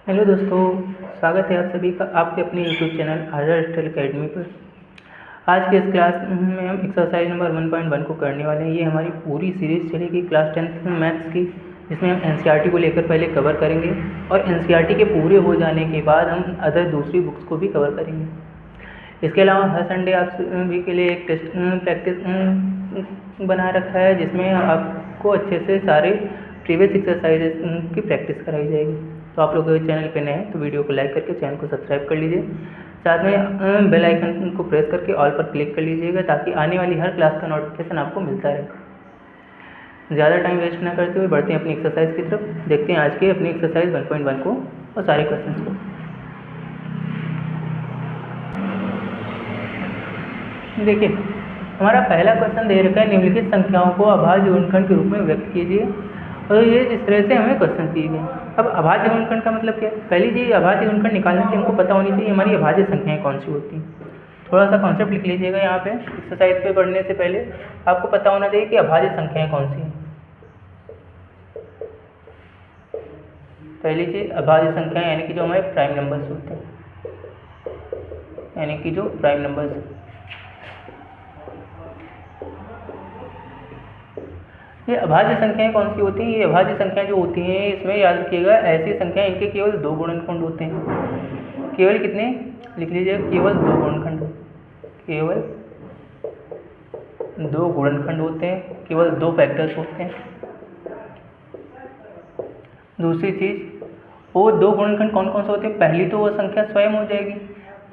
Hello दोस्तों, स्वागत है आप सभी का आपके अपने यूट्यूब चैनल आज़ाद स्टाइल अकेडमी पर। आज के इस क्लास में हम एक्सरसाइज नंबर 1.1 को करने वाले हैं। ये हमारी पूरी सीरीज़ चलेगी क्लास 10th मैथ्स की, जिसमें हम एनसीईआरटी को लेकर पहले कवर करेंगे और एनसीईआरटी के पूरे हो जाने के बाद हम अदर दूसरी बुक्स को भी कवर करेंगे। इसके अलावा हर संडे आप सभी के लिए एक टेस्ट प्रैक्टिस बना रखा है, जिसमें आपको अच्छे से सारे प्रीवियस एक्सरसाइजेस की प्रैक्टिस कराई जाएगी। तो आप लोग चैनल पे नए हैं तो वीडियो को लाइक करके चैनल को सब्सक्राइब कर लीजिए। साथ में बेल आइकन को प्रेस करके ऑल पर क्लिक कर लीजिएगा, ताकि आने वाली हर क्लास का नोटिफिकेशन आपको मिलता रहे। ज़्यादा टाइम वेस्ट ना करते हुए बढ़ते हैं अपनी एक्सरसाइज की तरफ। देखते हैं आज के अपनी एक्सरसाइज 1.1 को और सारे क्वेश्चन को। देखिए, हमारा पहला क्वेश्चन दे रखा है, निम्नलिखित संख्याओं को अभाज्य गुणनखंड के रूप में व्यक्त कीजिए। और ये इस तरह से हमें क्वेश्चन दिए गए। अब अभाज्य गुणनखंड का मतलब क्या है? पहली चीज़, अभाज्य गुणनखंड निकालने के लिए हमको पता होनी चाहिए हमारी अभाज्य संख्याएं कौन सी होती हैं। थोड़ा सा कॉन्सेप्ट लिख लीजिएगा यहाँ पे। एक्सरसाइज पे बढ़ने से पहले आपको पता होना चाहिए कि अभाज्य संख्याएं कौन सी हैं। पहली चीज़, अभाज्य संख्याएं यानी कि जो हमारे प्राइम नंबर्स होते हैं, यानी कि जो प्राइम नंबर्स। ये अभाज्य संख्याएं कौन सी होती हैं? ये अभाज्य संख्याएं जो होती हैं, इसमें याद रखिएगा ऐसी संख्याएं इनके केवल दो गुणनखंड होते हैं। केवल कितने लिख लीजिए? केवल दो गुणनखंड, केवल दो गुणनखंड होते हैं, केवल दो फैक्टर्स होते हैं। दूसरी चीज, वो दो गुणनखंड कौन कौन से होते हैं? पहली तो वो संख्या स्वयं हो जाएगी,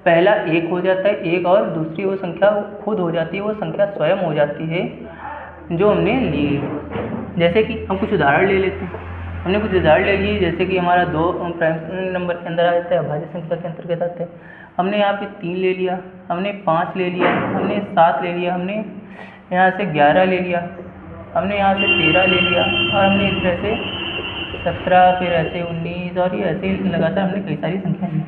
पहला एक हो जाता है एक, और दूसरी वो संख्या खुद हो जाती है, वो संख्या स्वयं हो जाती है जो हमने ली। जैसे कि हम कुछ उदाहरण ले लेते हैं। हमने कुछ उदाहरण ले लिए, जैसे कि हमारा 2 प्राइम नंबर के अंदर आ जाता है, अभाज्य संख्या के अंतर्गत आते हैं। हमने यहाँ पे 3 ले लिया, हमने 5 ले लिया, हमने 7 ले लिया, हमने यहाँ से 11 ले लिया, हमने यहाँ से 13 ले लिया, और हमने इस तरह से 17, फिर ऐसे 19, और ये ऐसे लगातार हमने कई सारी संख्याएं ली।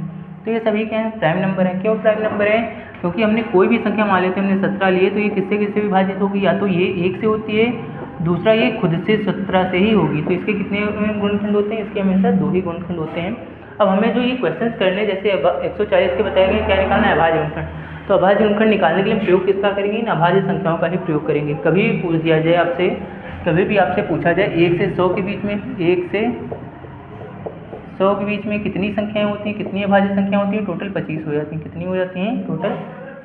तो ये सभी क्या है? प्राइम नंबर है। क्यों प्राइम नंबर है? क्योंकि हमने कोई भी संख्या मान लेते हैं, हमने 17 लिए, तो ये किससे किससे विभाजित होगी? या तो ये 1 से होती है, दूसरा ये खुद से 17 से ही होगी। तो इसके कितने गुणनखंड होते हैं? इसके हमेशा 2 ही गुणनखंड होते हैं। अब हमें जो ये क्वेश्चन करने, जैसे 140 के बताए गए, क्या निकालना है? अभाज्य गुणनखंड। तो अभाज्य गुणनखंड निकालने के लिए हम प्रयोग किसका करेंगे? इन अभाज्य संख्याओं का ही प्रयोग करेंगे। कभी भी पूछ दिया जाए आपसे, कभी भी आपसे पूछा जाए 1 से 100 के बीच में, 1 से 100 के बीच में कितनी संख्याएं होती हैं, कितनी अभाज्य संख्या होती हैं? टोटल 25 हो जाती हैं। कितनी हो जाती हैं? टोटल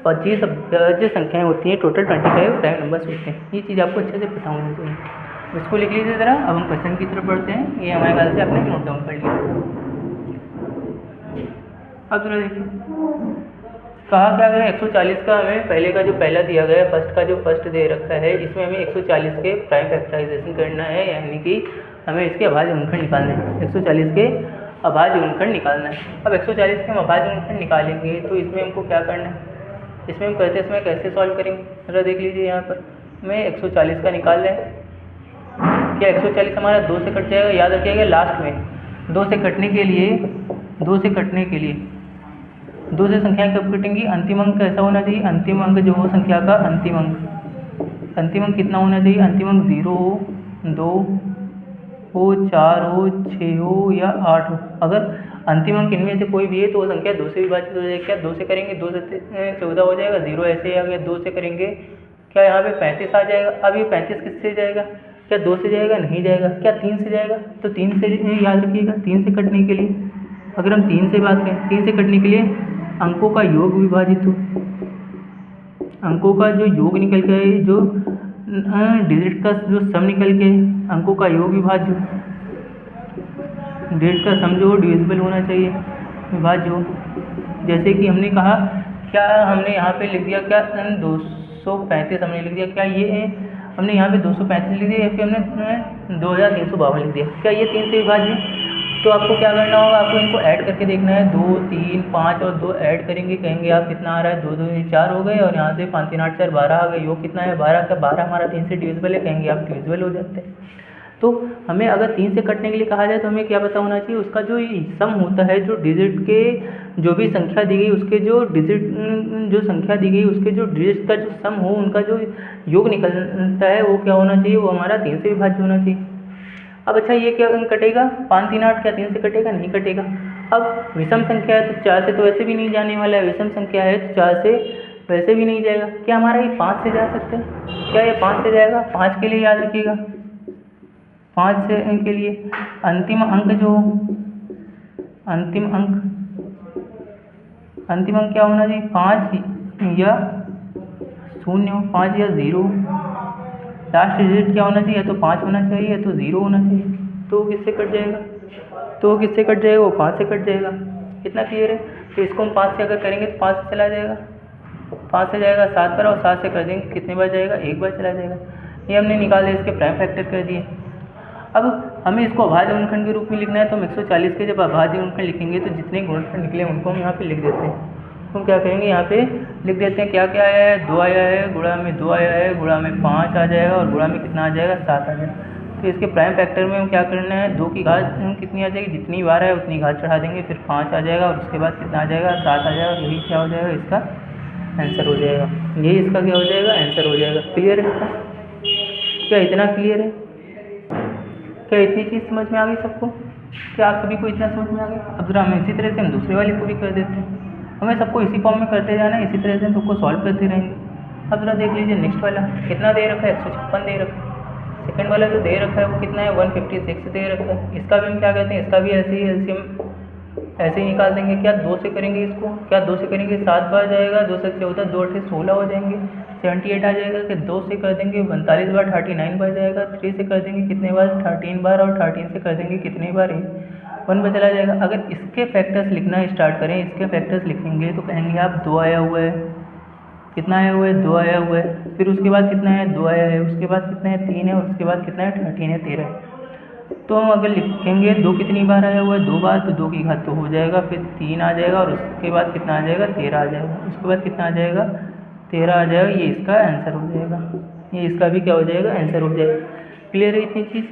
25 अभाज्य संख्याएं होती हैं। टोटल 25 प्राइम नंबर्स होते हैं। ये चीज़ आपको अच्छे से पता होनी चाहिए। इसको लिख लीजिए ज़रा। अब हम क्वेश्चन की तरफ बढ़ते हैं। ये हमारे ख्याल से आपने नोट डाउन कर लिया। अब जरा देखिए, कहा क्या गया? 140 का हमें पहले का जो पहला दिया गया, फर्स्ट का जो फर्स्ट दे रखा है, इसमें हमें 140 के प्राइम फैक्टराइजेशन करना है, यानी कि हमें इसके अभाज्य गुणनखंड निकालना है। 140 के अभाज्य गुणनखंड निकालना है। अब 140 के हम अभाज्य गुणनखंड निकालेंगे तो इसमें हमको क्या करना है? इसमें हम करते समय कैसे सॉल्व करेंगे? जरा देख लीजिए यहाँ पर। हमें 140 का निकाल लें। क्या 140 हमारा 2 से कट जाएगा? याद रखिएगा लास्ट में 2 से कटने के लिए 2 से संख्याएं कब कटेंगी? अंतिम अंक कैसा होना चाहिए? अंतिम अंक जो हो संख्या का, अंतिम अंक कितना होना चाहिए? अंतिम अंक 0 हो, 2 हो, 4 हो, 6 हो या 8 हो। अगर अंतिम अंक इनमें से कोई भी है तो वो संख्या 2 से विभाजित हो जाएगी। क्या 2 से करेंगे? 2 से 14 हो जाएगा, 0 ऐसे ही आ गया। 2 से करेंगे, क्या यहाँ पे 35 आ जाएगा। अब ये 35 किससे जाएगा? क्या 2 से जाएगा? नहीं जाएगा। क्या 3 से जाएगा? तो 3 से याद रखिएगा, 3 से कटने के लिए, अगर हम 3 से बात करें, 3 से कटने के लिए अंकों का योग विभाजित हो, अंकों का जो योग निकल के आए, जो डिजिट का जो सम निकल के, अंकों का योग विभाज्य, डिजिट का सम जो डिविजिबल होना चाहिए, विभाज्य हो। जैसे कि हमने कहा, क्या हमने यहाँ पे लिख दिया? क्या 235 हमने लिख दिया? क्या ये हमने यहाँ पे 235 लिख दिया, या फिर हमने 2352 लिख दिया? क्या ये 3 से विभाज्य? तो आपको क्या करना होगा? आपको इनको ऐड करके देखना है। 2, 3, 5 और 2 ऐड करेंगे, कहेंगे आप कितना आ रहा है? 2, 2, 4 हो गए, और यहाँ से 5, 3, 8, 4, 12 आ गए। योग कितना है? 12 का 12 हमारा 3 से डिविजिबल है, कहेंगे आप डिविजिबल हो जाते हैं। तो हमें अगर 3 से कटने के लिए कहा जाए तो हमें क्या पता होना चाहिए? उसका जो सम होता है, जो डिजिट के जो भी संख्या दी गई, उसके जो डिजिट जो संख्या दी गई, उसके जो डिजिट का जो सम हो, उनका जो योग निकलता है, वो क्या होना चाहिए? वो हमारा 3 से विभाज्य होना चाहिए। अब अच्छा, ये क्या कटेगा? 5, 3, 8 क्या 3 से कटेगा? नहीं कटेगा। अब विषम संख्या है तो 4 से तो वैसे भी नहीं जाने वाला है, विषम संख्या है तो 4 से वैसे भी नहीं जाएगा। क्या हमारा ये 5 से जा सकता है? क्या ये 5 से जाएगा? 5 के लिए याद रखिएगा, 5 से के लिए अंतिम अंक जो अंतिम अंक क्या होना चाहिए? 5 या 0, 5 या 0। लास्ट डिजिट क्या होना चाहिए? या तो 5 होना चाहिए या तो 0 होना चाहिए। तो किससे कट जाएगा? वो 5 से कट जाएगा। इतना क्लियर है? तो इसको हम 5 से अगर करेंगे तो 5 से चला जाएगा, 5 से जाएगा 7 पर, और 7 से कर देंगे कितने बार जाएगा? एक बार चला जाएगा। ये हमने निकाल दिया, इसके प्राइम फैक्टर कर दिए। अब हमें इसको अभाज्य गुणनखंड के रूप में लिखना है, तो हम 140 के जब अभाज्य गुणनखंड लिखेंगे तो जितने गुणनखंड निकले उनको हम यहाँ पे लिख देते हैं। तो हम क्या करेंगे, यहाँ पे लिख देते हैं क्या क्या आया है? 2 आया है, गुणा में 2 आया है, गुणा में 5 आ जाएगा, और गुणा में कितना आ जाएगा? 7 आ जाएगा। तो इसके प्राइम फैक्टर में हम क्या करना है? 2 की घात कितनी आ जाएगी? जितनी बार है उतनी घात चढ़ा देंगे, फिर 5 आ जाएगा, और उसके बाद कितना आ जाएगा? 7 आ जाएगा। यही क्या हो जाएगा? इसका आंसर हो जाएगा। यही इसका क्या हो जाएगा? आंसर हो जाएगा। क्लियर है? क्या इतना क्लियर है? क्या इतनी चीज़ समझ में आ गई सबको? क्या आप सभी को इतना समझ में आ गया? अब जरा हम इसी तरह से हम दूसरे वाले को भी कर देते हैं। हमें सबको इसी फॉर्म में करते जाना है, इसी तरह से हम सबको सॉल्व करते रहेंगे। अब जरा देख लीजिए नेक्स्ट वाला कितना दे रखा है? 156 दे रखा है। सेकंड वाला जो दे रखा है वो कितना है? 156 दे रखा है। इसका भी हम क्या कहते हैं? इसका भी ऐसे ही एलसीएम ऐसे ही निकाल देंगे। क्या 2 से करेंगे इसको? क्या 2 से करेंगे? 7 बार जाएगा, 2 से 14, 2 8 16 हो जाएंगे, 78 आ जाएगा। कि 2 से कर देंगे 42 बार, 39 बार जाएगा। 3 से कर देंगे कितने बार? 13 बार, और 13 से कर देंगे कितने बार? 1 पर चला जाएगा। अगर इसके फैक्टर्स लिखना स्टार्ट करें, इसके फैक्टर्स लिखेंगे तो कहेंगे आप 2 आया हुआ है, कितना आया हुआ है? 2 आया हुआ है। फिर उसके बाद कितना है? 2 आया है। उसके बाद कितना है? 3 है। और उसके बाद कितना है? 13 है, 13 है। तो हम अगर लिखेंगे 2 कितनी बार आया हुआ है? 2 बार, तो 2 की घात तो हो जाएगा, फिर 3 आ जाएगा, और उसके बाद कितना आ जाएगा? 13 आ जाएगा। उसके बाद कितना आ जाएगा? 13 आ जाएगा। ये इसका आंसर हो जाएगा। ये इसका भी क्या हो जाएगा? आंसर हो जाएगा। क्लियर है इतनी चीज़?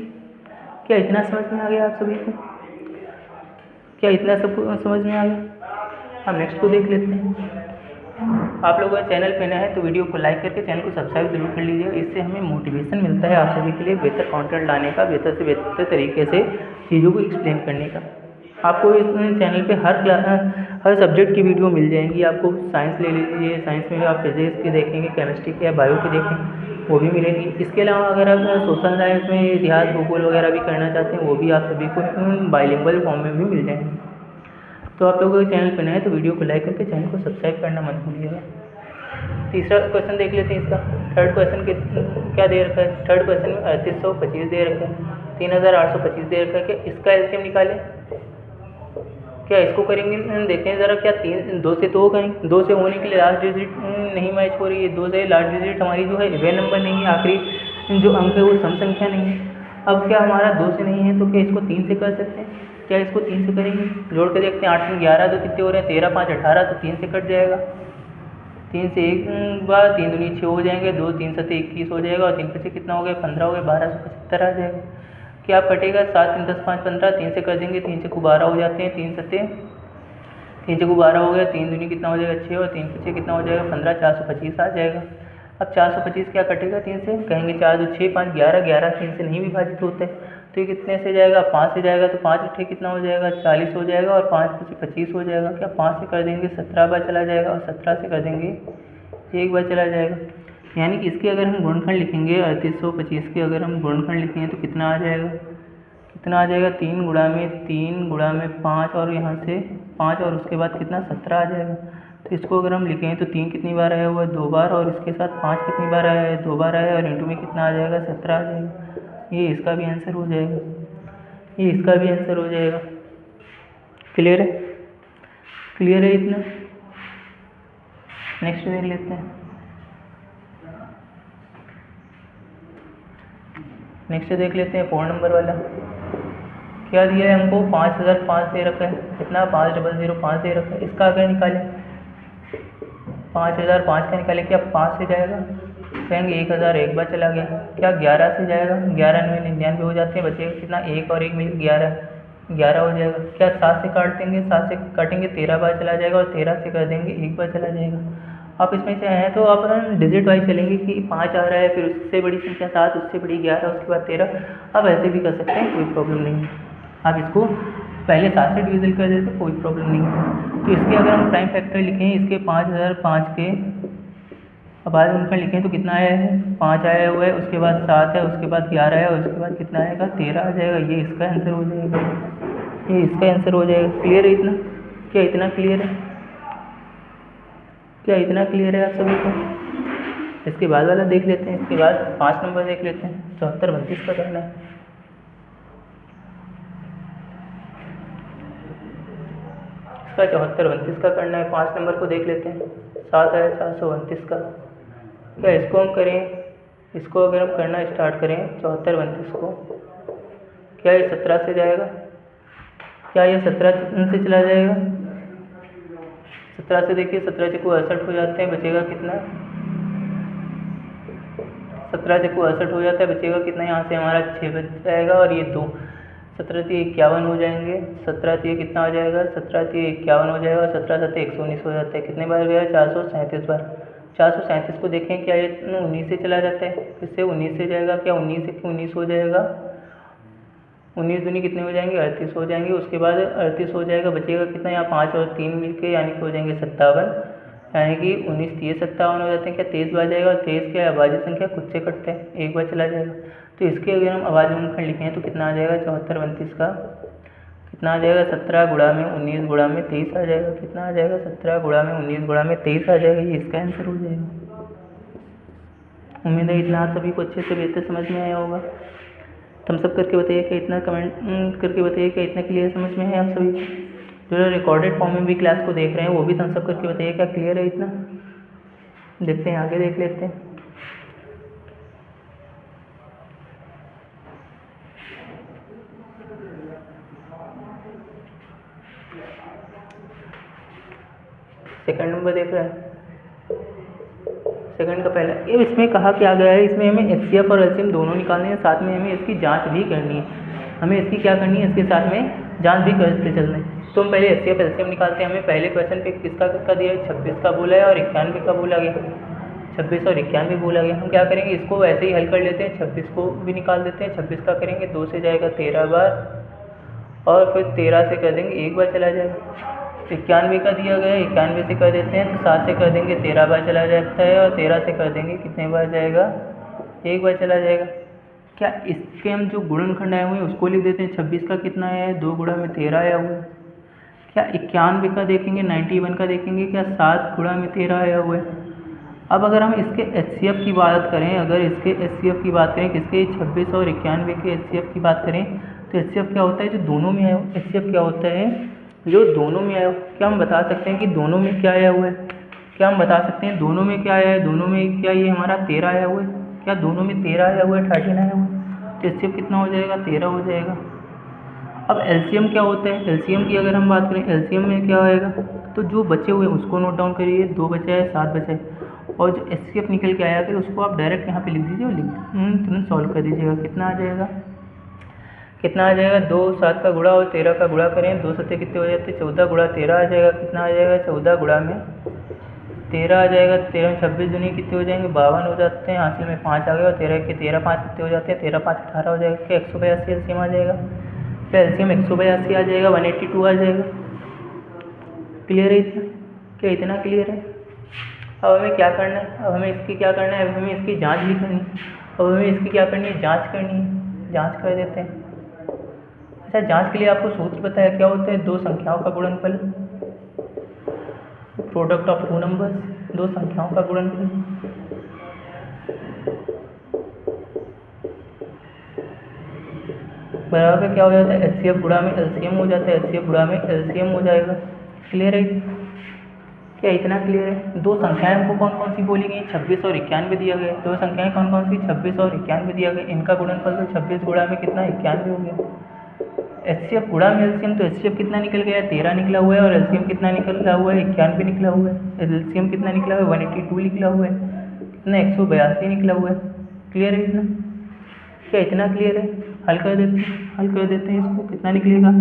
क्या इतना समझ में आ गया आप सभी को? क्या इतना सब समझ में आ गया? हम नेक्स्ट को देख लेते हैं। आप लोगों का चैनल पे नया है तो वीडियो को लाइक करके चैनल को सब्सक्राइब जरूर कर लीजिएगा। इससे हमें मोटिवेशन मिलता है आप सभी के लिए बेहतर कंटेंट लाने का, बेहतर से बेहतर तरीके से चीज़ों को एक्सप्लेन करने का। आपको इस चैनल पे हर सब्जेक्ट की वीडियो मिल जाएंगी। आपको साइंस ले लीजिए, साइंस में आप फिजिक्स की देखेंगे, केमिस्ट्री की या बायो की देखेंगे, वो भी मिलेंगी। इसके अलावा अगर आप सोशल साइंस में इतिहास, भूगोल वगैरह भी करना चाहते हैं, वो भी आप सभी को बाइलिंगुअल फॉर्म में भी मिल जाएंगे। तो आप लोगों के चैनल पर नए हैं तो वीडियो को लाइक करके चैनल को सब्सक्राइब करना मत भूलिएगा। तीसरा क्वेश्चन देख लेते हैं इसका। थर्ड क्वेश्चन क्या दे रखा है? थर्ड क्वेश्चन में 3825 दे रखा है, 3825 दे रखा है। क्या इसका एलसीएम निकालें? क्या इसको करेंगे? देखें ज़रा, क्या 2 से तो करेंगे। 2 से होने के लिए लास्ट डिजिट नहीं मैच हो रही है। 2 से लास्ट डिजिट हमारी जो है इवन नंबर नहीं है, आखिरी जो अंक है वो सम संख्या नहीं है। अब क्या हमारा 2 से नहीं है तो क्या इसको 3 से कर सकते हैं? क्या इसको 3 से करेंगे? जोड़ के देखते हैं। 8 में 11, तो कितने हो रहे हैं? 13, 5, 18, तो 3 से कट जाएगा। 3 से एक बार 3 दूनी 6 हो जाएंगे, 2 3 7 21 हो जाएगा, और 3 5 कितना हो गया? 15 हो गया, 1275 आ जाएगा। क्या कटेगा? 7 3 10 5 15, 3 से कर देंगे, 3 से 12 हो जाते हैं, 3 से 12 हो गया, 3 दूनी कितना हो जाएगा? 6, और 3 से 6 कितना हो जाएगा? 15, 425 आ जाएगा। अब 425 क्या कटेगा 3 से? कहेंगे 4 2 6 5 11, 11 3 से नहीं विभाजित होते, तो ये कितने से जाएगा? 5 से जाएगा, तो 5 8 कितना हो जाएगा? 40 हो जाएगा, और 5 5 25 हो जाएगा। क्या 5 से कर देंगे 17 बार चला जाएगा, और 17 से कर देंगे 1 बार चला जाएगा। यानी कि इसके अगर हम गुणनखंड लिखेंगे 3825 के अगर हम गुणनखंड लिखेंगे तो कितना आ जाएगा? कितना आ जाएगा? 3 गुणा में 5, और यहाँ से 5, और उसके बाद कितना? 17 आ जाएगा। तो इसको अगर हम लिखें तो 3 कितनी बार आया हुआ है? 2 बार, और इसके साथ 5 कितनी बार आया है? 2 बार आया है, और इंटू में कितना आ जाएगा? 17 आ जाएगा। ये इसका भी आंसर हो जाएगा। ये इसका भी आंसर हो जाएगा। क्लियर है? क्लियर है इतना? नेक्स्ट देख लेते हैं। नेक्स्ट देख लेते हैं 4 नंबर वाला। क्या दिया है हमको? 5005 दे रखा है। कितना? 5005 दे रखा है। इसका अगर निकालें 5005 का निकालें, क्या 5 से जाएगा? कहेंगे 1000 एक बार चला गया। क्या 11 से जाएगा? 11 9 99 हो जाते हैं, बचेगा कितना? 1 और 1 मिल 11 हो जाएगा। क्या 7 से काट देंगे? 7 से काटेंगे 13 बार चला जाएगा, और 13 से कर देंगे 1 बार चला जाएगा। आप इसमें चाहें तो आप डिजिट वाइज चलेंगे कि 5 आ रहा है, फिर उससे बड़ी संख्या 7, उससे बड़ी 11, उसके बाद 13। आप ऐसे भी कर सकते हैं, कोई प्रॉब्लम नहीं है। आप इसको पहले 7 से डिविजन कर देते कोई प्रॉब्लम नहीं है। तो इसके अगर हम प्राइम फैक्टर लिखें, इसके 5005 के आबाद गुणनखंड लिखें तो कितना आया है, 5 आया हुआ है, उसके बाद 7 है, उसके बाद 11 है और उसके बाद कितना आएगा, 13 आ जाएगा। ये इसका आंसर हो जाएगा, ये इसका आंसर हो जाएगा। क्लियर है इतना? क्या इतना क्लियर है? क्या इतना क्लियर है आप सभी को? इसके बाद वाला देख लेते हैं, इसके बाद 5 नंबर देख लेते हैं। 74 32 का करना है। इसका 74 32 का करना है। 5 नंबर को देख लेते हैं। 7 आया 429 का। क्या इसको हम करें, इसको अगर हम करना स्टार्ट करें 74 32 को, क्या ये 17 से जाएगा? क्या ये 17 से चला जाएगा? 17 से देखिए, 17 से 68 हो जाते हैं, बचेगा कितना? 17 से 68 हो जाता है, बचेगा कितना? यहाँ से हमारा 6 बच जाएगा और ये 2, 17 से 51 हो जाएंगे। 17 से कितना हो जाएगा? 17 से 51 हो जाएगा और 17 से 119 हो जाता है। कितने बार गया? 437 बार। 437 को देखें, क्या ये 19 से चला जाता है? इससे 19 से जाएगा। क्या 19 से 19 हो जाएगा? 19 दूनी कितने हो जाएंगे? 38 हो जाएंगे। उसके बाद 38 हो जाएगा, बचेगा कितना? यहाँ 5 और 3 मिलके यानी कि हो जाएंगे 57, यानी कि 19 30 57 हो जाते हैं। क्या 23 बार जाएगा? और 23 क्या अभाज्य संख्या खुद से कटते हैं, एक बार चला जाएगा। तो इसके अगर हम अभाज्य गुणनखंड लिखें तो कितना आ जाएगा? 74 32 का कितना आ जाएगा? 17 गुणा में 19 गुणा में 23 आ जाएगा। कितना आ जाएगा? 17 गुणा में 19 गुणा में 23 आ जाएगा। ये इसका आंसर हो जाएगा। उम्मीद है इतना आप सभी को अच्छे से बेहतर समझ में आया होगा। थम्स अप करके बताइए कि इतना, कमेंट करके बताइए कि इतना क्लियर समझ में है आप सभी को। जो रिकॉर्डेड फॉर्म में भी क्लास को देख रहे हैं वो भी थम्स अप करके बताइए क्या क्लियर है इतना। देखते हैं, आगे देख लेते हैं। सेकंड नंबर देख रहे हैं, सेकंड का पहला। ये इसमें कहा क्या गया है, इसमें हमें एचसीएफ और एलसीएम दोनों निकालने हैं, साथ में हमें इसकी जांच भी करनी है। हमें इसकी क्या करनी है? इसके साथ में जांच भी करते चलना है। तो हम पहले एचसीएफ एलसीएम निकालते हैं। हमें पहले क्वेश्चन पे किसका किसका दिया है? 26 का बोला है और 91 का बोला गया। 26 और 91 बोला गया। हम क्या करेंगे, इसको वैसे ही हल कर लेते हैं। 26 को भी निकाल देते हैं। 26 का करेंगे, 2 से जाएगा 13 बार और फिर 13 से कर देंगे, एक बार चला जाएगा। 91 का दिया गया है, 91 से कर देते हैं तो 7 से कर देंगे, 13 बार चला जाता है और 13 से कर देंगे, कितने बार जाएगा? एक बार चला जाएगा। क्या इसके हम जो गुणनखंड आए हुए हैं उसको लिख देते हैं। 26 का कितना आया है? 2 गुणा में 13 आया हुआ है। क्या 91 का देखेंगे, 91 का देखेंगे, क्या 7 गुणा में 13 आया हुआ है। अब अगर हम इसके एचसीएफ की बात करें, अगर इसके एचसीएफ की बात करें, किसके 26 और 91 के एचसीएफ की बात करें तो एचसीएफ क्या होता है? जो दोनों में आया हो। एचसीएफ क्या होता है? जो दोनों में आया हो। क्या हम बता सकते हैं कि दोनों में क्या आया हुआ है? क्या हम बता सकते हैं दोनों में क्या आया है? दोनों में क्या ये हमारा 13 आया हुआ है? क्या दोनों में 13 आया हुआ है, 13 आया हुआ है? तो एचसीएफ कितना हो जाएगा? 13 हो जाएगा। अब एलसीएम क्या होता है? एलसीएम की अगर हम बात करें, एलसीएम में क्या आएगा? तो जो बचे हुए उसको नोट डाउन करिए। 2 बचा है, 7 बचा है और जो एचसीएफ निकल के आया फिर उसको आप डायरेक्ट यहाँ पे लिख दीजिए और तुरंत सॉल्व कर दीजिएगा। कितना आ जाएगा? कितना आ जाएगा? 2 7 का गुणा और 13 का गुणा करें, 2 7 कितने हो जाते हैं? 14 गुणा 13 आ जाएगा। कितना आ जाएगा? 14 गुणा में 13 आ जाएगा। 13 में 26 दूनी कितने हो जाएंगे? 52 हो जाते हैं। हासिल में 5 आ गया और 13 के 13 5 कितने हो जाते हैं? 13 5 18 हो जाएगा। क्या 182 एलसीएम आ जाएगा? क्या एलसीएम 182 आ जाएगा, 182 आ जाएगा। क्लियर है इतना? क्या इतना क्लियर है? अब हमें क्या करना है? अब हमें इसकी क्या करना है? अब हमें इसकी जाँच भी करनी है। अब हमें इसकी क्या करनी है? जाँच करनी है। जाँच कर देते हैं। अच्छा, जांच के लिए आपको सूत्र पता है क्या होता है? 2 संख्याओं का गुणनफल, प्रोडक्ट ऑफ 2 नंबर्स, 2 संख्याओं का गुणनफल। बराबर क्या हो जाता है? एचसीएफ गुणा में एलसीएम हो जाता है। एचसीएफ गुणा में एलसीएम हो जाएगा। क्लियर है? क्या इतना क्लियर है? 2 संख्याएं हमको कौन कौन सी बोली गई? 26 और 91 दिया गया। 2 संख्याएं कौन कौन सी? 26 और 91 दिया गया। इनका गुणनफल तो 26 गुणा में कितना? 91 हो गया। एचसीएफ गुणा में एलसीएम, तो एचसीएफ कितना निकल गया? 13 निकला हुआ है और एलसीएम कितना निकला हुआ है? 91 निकला हुआ है। एलसीएम कितना निकला हुआ है? 182 निकला हुआ है। कितना? 182 निकला हुआ है। क्लियर है इतना? क्या इतना क्लियर है? हल कर देते हैं, हल कर देते हैं इसको। कितना निकलेगा?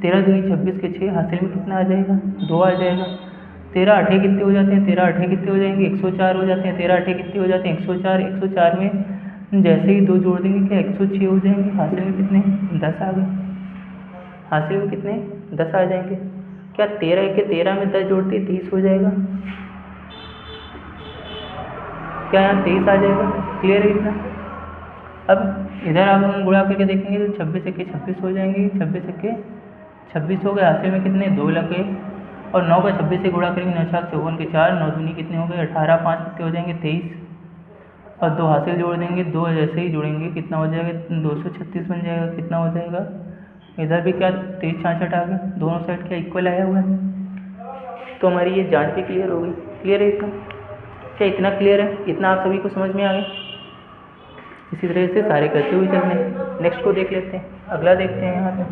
13 दूनी 26 के 6, हासिल में कितना आ जाएगा? 2 आ जाएगा। 13 8 कितने हो जाते हैं? 13 8 कितने हो जाएंगे? 104 हो जाते हैं। 13 8 कितने हो जाते हैं? 104। 104 में जैसे ही 2 जोड़ देंगे क्या 106 हो जाएंगे। हासिल में कितने? 10 आ गए। हासिल में कितने 10 आ जाएंगे। क्या 13 के 13 में 10 जोड़ते 30 हो जाएगा। क्या यहाँ 23 आ जाएगा। क्लियर है इतना। अब इधर आप हम गुणा करके देखेंगे तो 26 के 26 हो जाएंगे। 26 के 26 हो गए। हासिल में कितने 2 लग गए और 9 का 26 से गुणा करेंगे 9 4 54 के 4 9 दूनी कितने हो गए 18 5 कितने हो जाएंगे 23 और 2 हासिल जोड़ देंगे 2 जैसे ही जोड़ेंगे कितना हो जाएगा 236 बन जाएगा। कितना हो जाएगा इधर भी क्या 23 66 आ गए। दोनों साइड क्या इक्वल आया हुआ है। तो हमारी ये जांच भी क्लियर हो गई। क्लियर है इतना। क्या इतना क्लियर है। इतना आप सभी को समझ में आ गया। इसी तरह से सारे करते हुए चलते हैं। नेक्स्ट को देख लेते हैं। अगला देखते हैं। यहाँ पे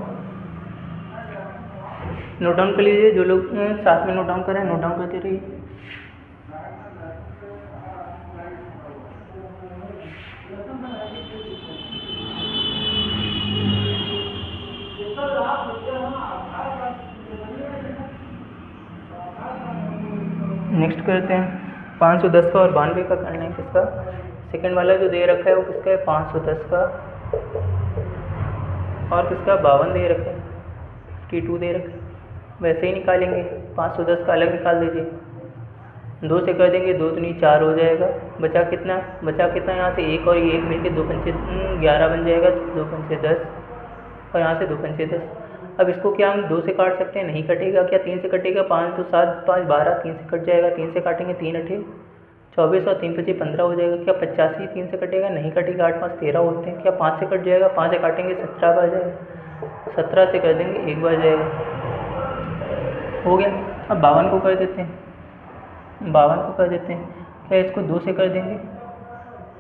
नोट डाउन कर लीजिए। जो लोग साथ में नोट डाउन कर रहे हैं नोट डाउन करते रहिए। नेक्स्ट करते हैं 510 का और 92 का करना है। किसका सेकंड वाला जो दे रखा है वो किसका है 510 का और किसका 52 दे रखा है 52 दे रखा है। वैसे ही निकालेंगे। 510 का अलग निकाल दीजिए। 2 से कर देंगे 2 दूनी 4 हो जाएगा। बचा कितना यहाँ से 1 और 1 मिलके 2 पंचे 11 बन जाएगा। 2 पंचे 10 और यहाँ से 2 पंचे 10। अब इसको क्या हम 2 से काट सकते हैं। नहीं कटेगा। क्या 3 से कटेगा। 5 तो 7 5 12 3 से कट जाएगा। 3 से काटेंगे 3 8 24 और 3 5 15 हो जाएगा। क्या 85 3 से कटेगा। नहीं कटेगा। 8 5 13 होते हैं। क्या 5 से कट जाएगा। 5 से काटेंगे 17 बार जाएगा। 17 से कर देंगे 1 बार जाएगा। हो गया। अब 52 को कर देते हैं। 52 को कर देते हैं। क्या इसको 2 से कर देंगे।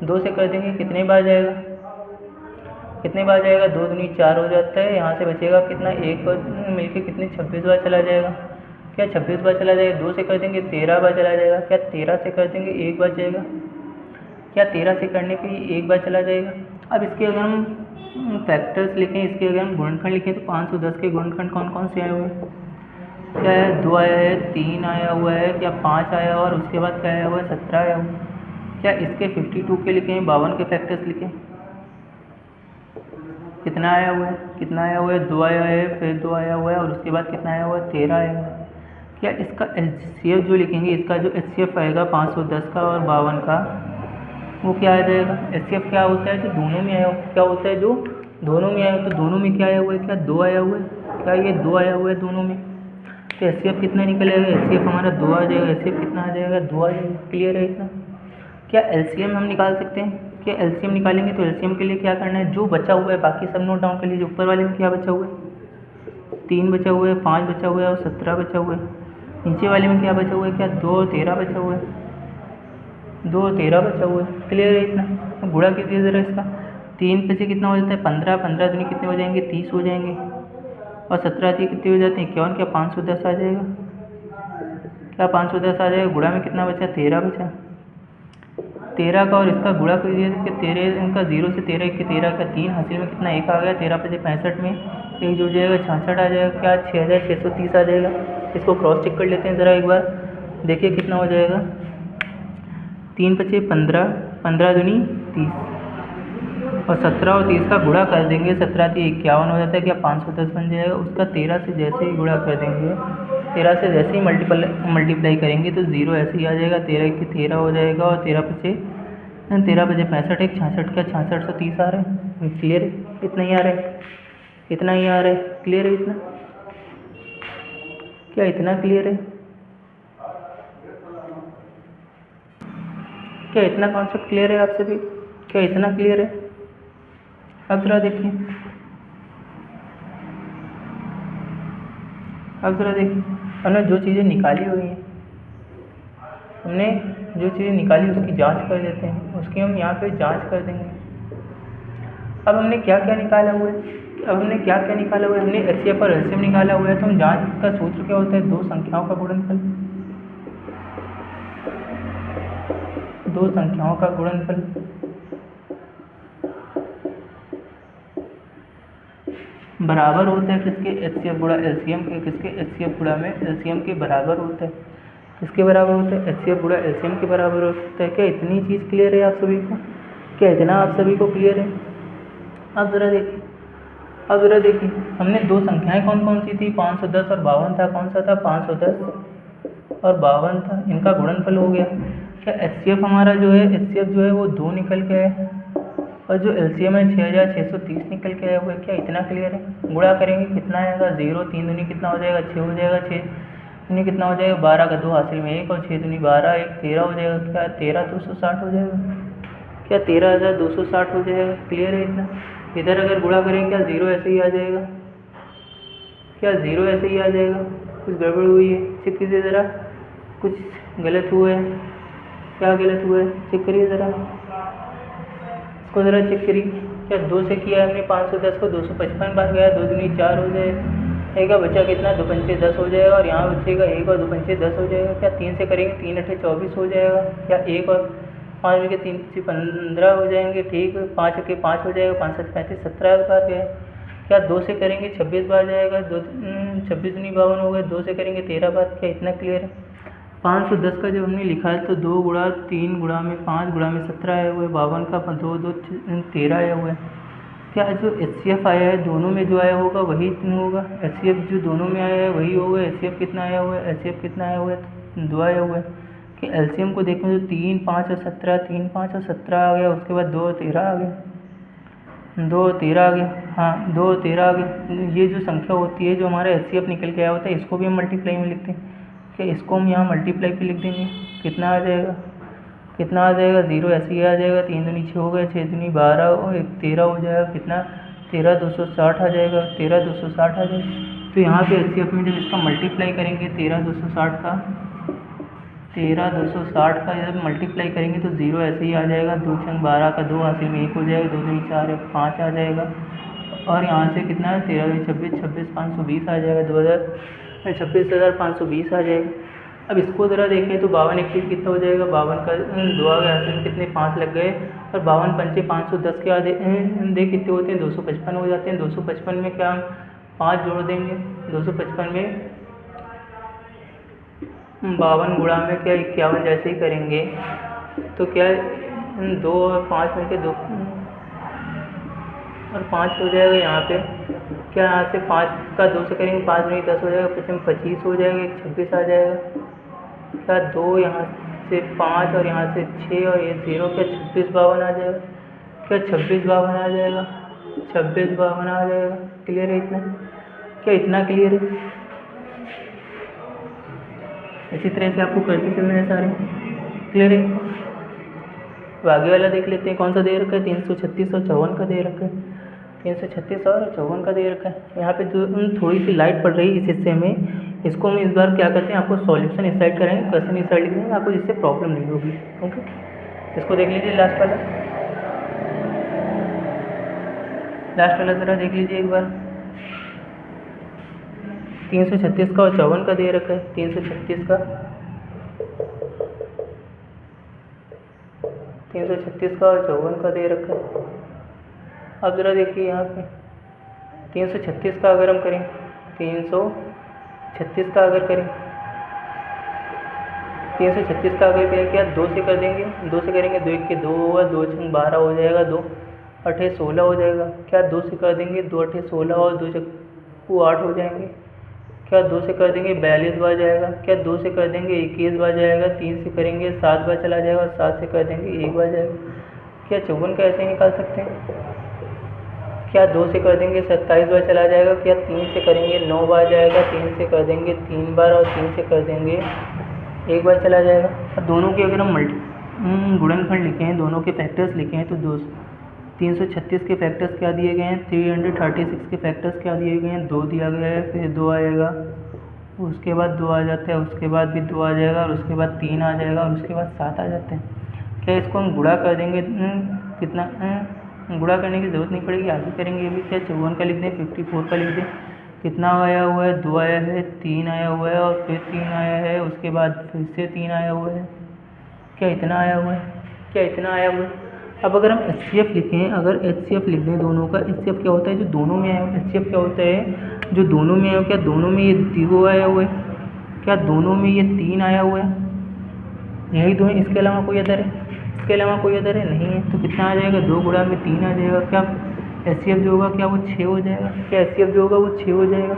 2 से कर देंगे कितने बार जाएगा। 2 दूनी 4 हो जाता है। यहाँ से बचेगा कितना 1 बार मिलके कितने 26 बार चला जाएगा। क्या 26 बार चला जाएगा। 2 से कर देंगे 13 बार चला जाएगा। क्या 13 से कर देंगे 1 बार जाएगा। क्या 13 से करने पे 1 बार चला जाएगा। अब इसके अगर हम फैक्टर्स लिखें, इसके अगर हम गुणनखंड लिखें तो 510 के गुणनखंड कौन कौन से आए हुए हैं। क्या है 2 आया है 3 आया हुआ है। क्या 5 आया और उसके बाद क्या आया हुआ है 17 आया हुआ है। क्या इसके 52 के लिखें 52 के फैक्टर्स लिखें। कितना आया हुआ है 2 आया है फिर 2 आया हुआ है और उसके बाद कितना आया हुआ है 13 आया हुआ है। क्या इसका HCF जो लिखेंगे, इसका जो HCF आएगा 510 का और 52 का वो क्या आ जाएगा। HCF क्या होता है जो दोनों में आया। क्या होता है जो दोनों में आया। तो दोनों में क्या आया हुआ है। क्या 2 आया हुआ है। क्या ये 2 आया हुआ है दोनों में। तो HCF कितना निकलेगा। HCF हमारा 2 आ जाएगा। HCF कितना आ जाएगा 2 आ जाएगा। क्लियर है इतना। क्या LCM हम निकाल सकते हैं। क्या LCM निकालेंगे तो LCM के लिए क्या करना है। जो बचा हुआ है बाकी सब नोट डाउन कर लीजिए। ऊपर वाले में क्या बचा हुआ है 3 बचा हुआ है 5 बचा हुआ है और 17 बचा हुआ है। नीचे वाले में क्या बचा हुआ है। क्या 2 और 13 बचा हुआ है। 2 और 13 बचा हुआ है। क्लियर है इतना। तो गुणा कीजिए ज़रा इसका। 3 पे से कितना हो जाता है 15 15 दूनी कितने हो जाएंगे 30 हो जाएंगे और 17 थी कितने हो जाते हैं 51। क्या 510 आ जाएगा। क्या 510 आ जाएगा। गुणा में कितना बचा 13 बचा। 13 का और इसका गुणा कीजिए कि 13 इनका 0 से 13 के 13 का 3 हासिल में कितना 1 आ गया। 13 पे 65 में 1 जुड़ जाएगा 66 आ जाएगा। क्या 6630 आ जाएगा। इसको क्रॉस चेक कर लेते हैं ज़रा एक बार। देखिए कितना हो जाएगा 3 पचे 15 15 दूनी 30 और 17 और 30 का गुणा कर देंगे। 17 थी 51 हो जाता है। क्या 510 बन जाएगा। उसका 13 से जैसे ही गुणा कर देंगे 13 से जैसे ही मल्टीप्लाई करेंगे तो 0 ऐसे ही आ जाएगा। 13 के 13 हो जाएगा और 13 पचे 65 एक 66 का 6630 आ रहा है। क्लियर है। इतना ही आ रहा है। क्लियर है इतना। क्या इतना क्लियर है। क्या इतना कॉन्सेप्ट क्लियर है आप सभी। क्या इतना क्लियर है। अब ज़रा देखिए हमने जो चीज़ें निकाली हुई हैं उसकी जांच कर लेते हैं। उसकी हम यहाँ पे जांच कर देंगे। अब हमने क्या क्या निकाला हुआ है। हमने HCF और LCM निकाला हुआ है। तो हम जांच का सूत्र क्या होता है 2 संख्याओं का गुणनफल। बराबर होता है किसके HCF गुणा LCM के। किसके HCF गुणा में LCM के बराबर होता है। किसके बराबर होता है HCF गुणा LCM के बराबर होता है। क्या इतनी चीज़ क्लियर है आप सभी को। क्या इतना आप सभी को क्लियर है। अब ज़रा देखिए अब ज़रा देखिए, हमने दो संख्याएं कौन कौन सी थी, 510 और 52 था। कौन सा था, 510 और 52 था, इनका गुणनफल हो गया। क्या एचसीएफ हमारा जो है, एचसीएफ जो है वो 2 निकल के आया, और जो एलसीएम है 6630 निकल के आया हुआ है। क्या इतना क्लियर है? गुणा करेंगे कितना आएगा, 0, 3 दूनी कितना हो जाएगा, 6 हो जाएगा, 6 दूनी कितना हो जाएगा, 12 का 2 हासिल में 1, और 6 दूनी 12, 1 13 हो जाएगा। क्या 13260 हो जाएगा? क्या 13260 हो जाएगा? क्लियर है इतना? इधर अगर गुणा करेंगे क्या 0 ऐसे ही आ जाएगा? क्या 0 ऐसे ही आ जाएगा? कुछ गड़बड़ हुई है? चेक कीजिए ज़रा, कुछ गलत हुआ है। क्या गलत हुआ है, चेक करिए ज़रा, इसको ज़रा चेक करिए। क्या 2 से किया हमने 510 को, 255 बार गया, 2 दूनी 4 हो जाएगा, बचा कितना, 2 पंचे 10 हो जाएगा, और यहाँ बचेगा 1 और 2 पंचे 10 हो जाएगा। क्या 3 से करेंगे, 3 अठे 24 हो जाएगा। क्या 1 और 5 में के 3 से 15 हो जाएंगे, ठीक है, 5 के 5 हो जाएगा, 5 7 35 17 बार गया। क्या 2 से करेंगे 26 बार जाएगा, 26 दूनी 52 हो गए, 2 से करेंगे 13 बार। क्या इतना क्लियर है? 510 का जब हमने लिखा है तो 2 गुणा 3 गुणा में 5 गुणा में 17 आया हुआ है, 52 का 2 2 13 आया हुआ है। क्या जो एचसीएफ आया है दोनों में जो आया होगा वही होगा, एचसीएफ जो दोनों में आया है वही होगा। एचसीएफ कितना आया हुआ है, एचसीएफ कितना आया हुआ है, 2 आया हुआ है। कि एलसीएम को देखें तो 3 5 और 17, 3 5 और 17 आ गया, उसके बाद 2 और 13 आ गया, 2 और 13 आ गया, हाँ 2 और 13 आ गया। ये जो संख्या होती है जो हमारा एचसीएफ निकल के आया होता है, इसको भी हम मल्टीप्लाई में लिखते हैं। कि इसको हम यहाँ मल्टीप्लाई पे लिख देंगे, कितना आ जाएगा, कितना आ जाएगा, 0 ऐसे ही आ जाएगा, 3 दूनी 6 हो गए, 6 दूनी 12 और 1 13 हो जाएगा, कितना 13260 आ जाएगा, 13260 आ जाएगा। तो यहाँ पे एचसीएफ में जब इसका मल्टीप्लाई करेंगे 13260 का, 13260 का जब मल्टीप्लाई करेंगे तो 0 ऐसे ही आ जाएगा, 2 छंग 12 का 2 हासिल में 1 हो जाएगा, 2 दूनी 4 1 5 आ जाएगा, और यहाँ से कितना है 13 26 26 520 आ जाएगा, 26,520 आ जाएगा। अब इसको ज़रा देखें तो 52 एक चीज़ कितना हो जाएगा, 52 का 2 आ गया, में कितने 5 लग गए, और 52 पंचे 510 के आधे दे कितने होते हैं, 255 हो जाते हैं। 255 में क्या हम 5 जोड़ देंगे, 255 में 52 गुणा में क्या 51 जैसे ही करेंगे तो क्या 2 और 5 में के 2 और 5 हो जाएगा यहाँ पे। क्या यहाँ से 5 का 2 से करेंगे, 5 में 10 हो जाएगा, 5 में 25 हो जाएगा, 1 26 आ जाएगा। क्या 2 यहाँ से 5 और यहाँ से 6 और ये 0, क्या 26 52 आ जाएगा, क्या 26 52 आ जाएगा, 26 52 आ जाएगा। क्लियर है इतना? क्या इतना क्लियर है? इसी तरह से आपको करते चलना है सारे। क्लियर है? तो आगे वाला देख लेते हैं, कौन सा दे रखा है, 336 और 54 का दे रखा है, 336 और 54 का दे रखा है। यहाँ पे जो थोड़ी सी लाइट पड़ रही है इस हिस्से में, इसको हम इस बार क्या करते हैं, आपको सॉल्यूशन इस साइड करेंगे, क्वेश्चन इस साइड लिखेंगे, आपको जिससे प्रॉब्लम नहीं होगी। ओके, इसको देख लीजिए, लास्ट वाला ज़रा देख लीजिए एक बार। 336 का और 54 का दे रखा है, 336 का 336 का और 54 का दे रखा है। अब ज़रा देखिए यहाँ पे 336 का अगर हम करें, 336 का अगर करें, 336 का अगर करें, क्या 2 से कर देंगे, 2 से करेंगे, 2 1 के 2 होगा, 2 छंग 12 हो जाएगा, 2 अठे 16 हो जाएगा। क्या 2 से कर देंगे, 2 अठे 16 और 2 चक्कू 8 हो जाएंगे। क्या 2 से कर देंगे 42 बार जाएगा। क्या 2 से कर देंगे 21 बार जाएगा। 3 से करेंगे 7 बार चला जाएगा, और 7 से कर देंगे 1 बार जाएगा। क्या 54 का ऐसे निकाल सकते हैं? क्या 2 से कर देंगे 27 बार चला जाएगा। क्या 3 से करेंगे 9 बार जाएगा, 3 से कर देंगे 3 बार, और 3 से कर देंगे 1 बार चला जाएगा। और दोनों के अगर हम गुणनखंड लिखे हैं, दोनों के फैक्टर्स लिखे हैं, तो 336 के फैक्टर्स क्या दिए गए हैं, 336 के फैक्टर्स क्या दिए गए हैं, 2 दिया गया है, फिर 2 आएगा, उसके बाद 2 आ जाता है, उसके बाद भी 2 आ जाएगा, और उसके बाद 3 आ जाएगा, और उसके बाद 7 आ जाते हैं। क्या इसको हम गुणा कर देंगे, कितना गुणा करने की ज़रूरत नहीं पड़ेगी, आगे करेंगे। ये भी क्या 54 का लिख दें, 54 का लिख दें, कितना आया हुआ है, 2 आया है, 3 आया हुआ है, और फिर 3 आया है, उसके बाद फिर से 3 आया हुआ है। क्या इतना आया हुआ है? क्या इतना आया हुआ है? अब अगर हम HCF लिखें, अगर HCF लिख दें दोनों का, HCF क्या होता है, जो दोनों में आया, HCF क्या होता है, जो दोनों में आया। क्या दोनों में ये 0 आया हुआ है? क्या दोनों में ये 3 आया हुआ है? यही दो है, इसके अलावा कोई अदर है? इसके अलावा कोई अदर है? नहीं है। तो कितना आ जाएगा, 2 गुणा में 3 आ जाएगा। क्या HCF जो होगा क्या वो 6 हो जाएगा, क्या HCF जो होगा वो 6 हो जाएगा।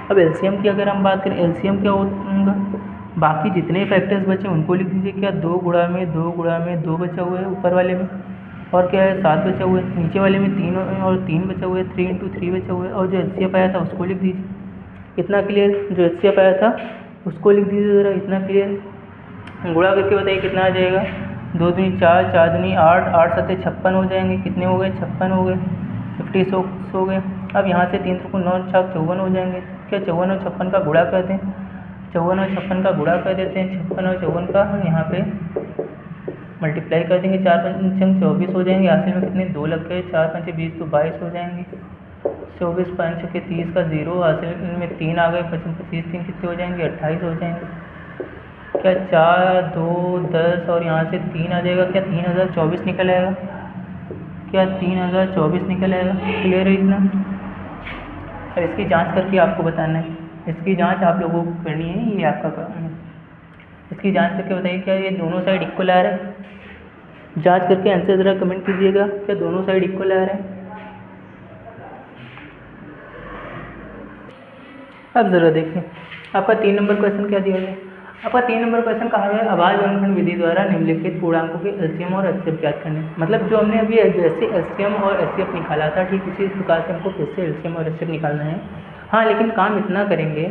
अब LCM की अगर हम बात करें, LCM क्या होगा, बाकी जितने फैक्टर्स बचे उनको लिख दीजिए। क्या 2 गुणा में 2 गुणा में 2 बचा हुआ है ऊपर वाले में, और क्या है 7 बचा हुआ है, नीचे वाले में 3 और 3 बचा हुआ है, 3 × 3 बचा हुआ है, और जो HCF आया था उसको लिख दीजिए। इतना क्लियर, जो HCF आया था उसको लिख दीजिए ज़रा, इतना क्लियर। गुणा करके बताइए कितना आ जाएगा, 2 दूनी 4, 4 दूनी 8, 8 7 56 हो जाएंगे। कितने हो गए, 56 हो गए, 56 हो गए। अब यहाँ से 3 × 9 = 54 हो जाएंगे। क्या 54 और 56 का गुणा कर दें, 54 और 56 का गुणा कर देते हैं। 56 और 54 का हम यहाँ पे मल्टीप्लाई कर देंगे, 4 × 5 = 24 हो जाएंगे। हासिल में कितने 2 लग गए, 4 × 5 = 20 तो 22 हो जाएंगे। 24 × 5 = 30 का 0, हासिल में 3 आ गए, 25 3 कितने हो जाएंगे, 28 हो जाएंगे। क्या 4 2 10 और यहाँ से 3 आ जाएगा, क्या 3024 निकल आएगा, क्या 3024 निकल आएगा। क्लियर है इतना। अब इसकी जांच करके आपको बताना है, इसकी जांच आप लोगों को करनी है, ये आपका काम है। इसकी जांच करके बताइए क्या ये दोनों साइड इक्वल आ रहा है। जांच करके आंसर ज़रा कमेंट कीजिएगा, क्या दोनों साइड इक्वल आ रहा है। अब ज़रा देखें आपका 3 नंबर क्वेश्चन क्या दिया गया। आपका 3 नंबर क्वेश्चन कहा गया अभाज्य गुणनखंड विधि द्वारा निम्नलिखित पूर्णांकों के LCM और HCF ज्ञात करने। मतलब जो हमने अभी जैसे LCM और HCF निकाला था, ठीक इसी प्रकार से हमको फिर से LCM और HCF निकालना है। हाँ, लेकिन काम इतना करेंगे